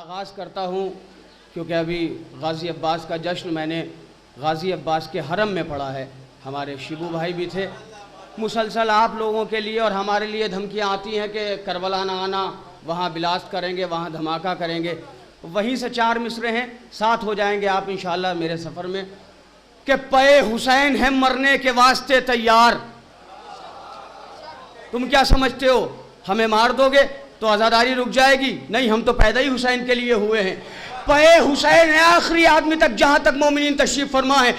आगाज़ करता हूँ क्योंकि अभी गाज़ी अब्बास का जश्न मैंने गाज़ी अब्बास के हरम में पढ़ा है। हमारे शिबू भाई भी थे। मुसलसल आप लोगों के लिए और हमारे लिए धमकियाँ आती हैं कि करबला ना आना, वहाँ बिलास्ट करेंगे, वहाँ धमाका करेंगे। वहीं से 4 मिसरे हैं, साथ हो जाएंगे आप इंशाअल्लाह मेरे सफ़र में। कि पे हुसैन है मरने के वास्ते तैयार। तुम क्या समझते हो हमें मार दोगे तो आज़ादारी रुक जाएगी? नहीं, हम तो पैदा ही हुसैन के लिए हुए हैं। पे हुसैन है आखिरी आदमी तक, जहाँ तक मोमिनीन तशरीफ फरमा है।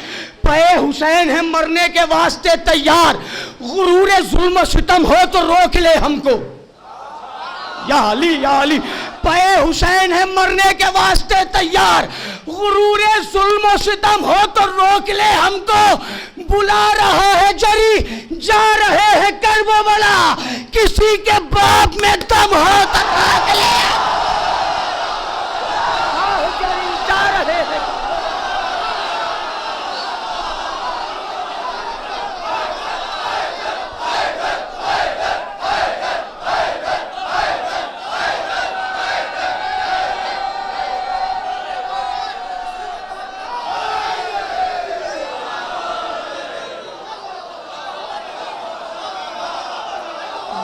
पे हुसैन है मरने के वास्ते तैयार। गुरूर जुल्म सितम हो तो रोक ले हमको, या अली या अली। पे हुसैन है मरने के वास्ते तैयार। गुरूर जुल्म सितम हो तो रोक ले हमको। बुला रहा है जरी, जा रहे हैं करबला, किसी के बाप में दम हो तो रोक ले।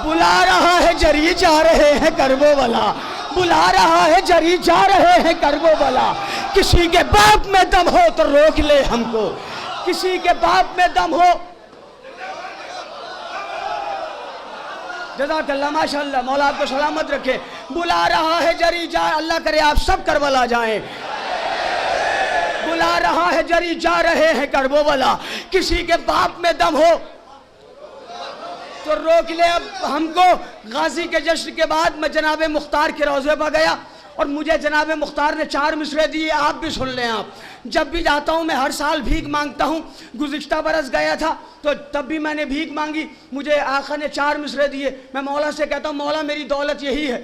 बुला रहा है जरी, जा रहे हैं करबला। बुला रहा है जरी, जा रहे हैं करबला, किसी के बाप में दम हो तो रोक ले हमको। किसी के बाप में दम हो। जज़ाकल्लाह, माशाअल्लाह, मौला आपको सलामत रखे। बुला रहा है जरी, जा, अल्लाह करे आप सब करबला जाएं। बुला रहा है जरी, जा रहे हैं करबला, किसी के बाप में दम हो तो रोक ले अब हमको। गाजी के जश्न के बाद मैं जनाब मुख्तार के रोज़े पर गया और मुझे जनाब मुख्तार ने 4 मिसरे दिए। आप भी सुन लें। आप जब भी जाता हूँ मैं हर साल भीख मांगता हूँ। गुज़िश्ता बरस गया था तो तब भी मैंने भीख मांगी, मुझे आका ने 4 मिसरे दिए। मैं मौला से कहता हूँ मौला मेरी दौलत यही है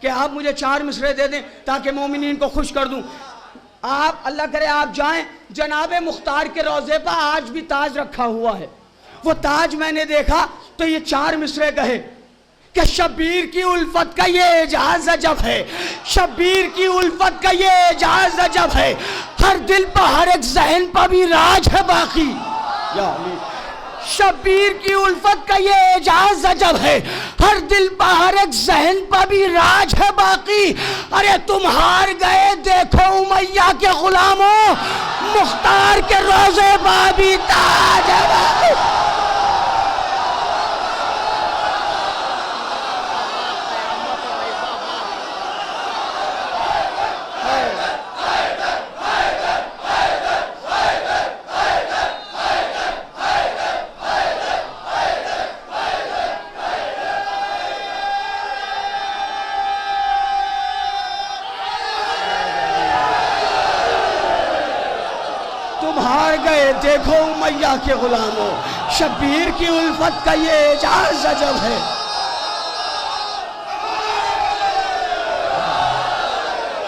कि आप मुझे 4 मिसरे दे दें ताकि मोमिनीन को खुश कर दूँ। आप अल्लाह करे आप जाएँ, जनाब मुख्तार के रोज़े पर आज भी ताज रखा हुआ है। वो ताज मैंने देखा तो ये 4 मिसरे कहे कि शब्बीर की उल्फत का ये एजाज अजब है। शब्बीर की उल्फत का ये एजाज अजब है। हर दिल पर हर एक जहन पर भी राज है बाकी। या अली। शब्बीर की उल्फत का ये एजाज अजब है। हर दिल पर हर एक जहन पर भी राज है बाकी। अरे तुम हार गए देखो उमैया के गुलामों, मुख्तार के रोज़े पर भी ताज है बाकी। हार गए देखो उमैया के गुलामों, शब्बीर की उल्फत का ये एजाज अजब है।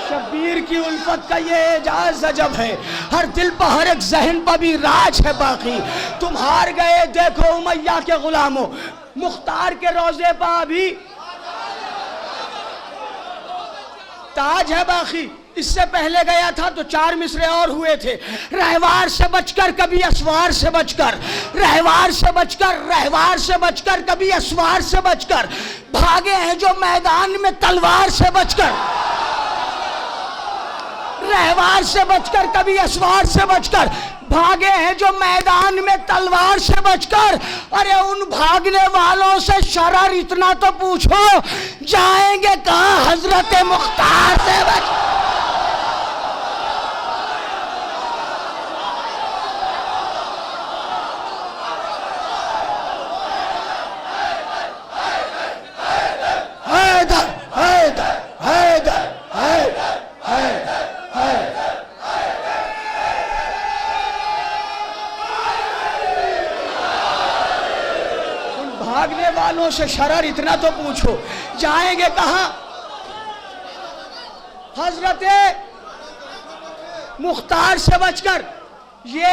शब्बीर की उल्फत का ये एजाज अजब है। हर दिल पर हर एक जहन पर भी राज है बाकी। तुम हार गए देखो उमैया के गुलामों, मुख्तार के रोज़े पर भी ताज है बाकी। इससे पहले गया था तो 4 मिसरे और हुए थे। रहवार से बचकर कभी असवार से बचकर, रहवार से बचकर, रहवार से बचकर कभी असवार से बचकर, भागे हैं जो मैदान में तलवार से बचकर। रहवार से बचकर कभी असवार से बचकर, भागे हैं जो मैदान में तलवार से बचकर। अरे उन भागने वालों से शरर इतना तो पूछो, जाएंगे कहाँ हजरत मुख्तार से बच। भागने वालों से शरर इतना तो पूछो, जाएंगे कहां हजरत मुख्तार से बचकर। ये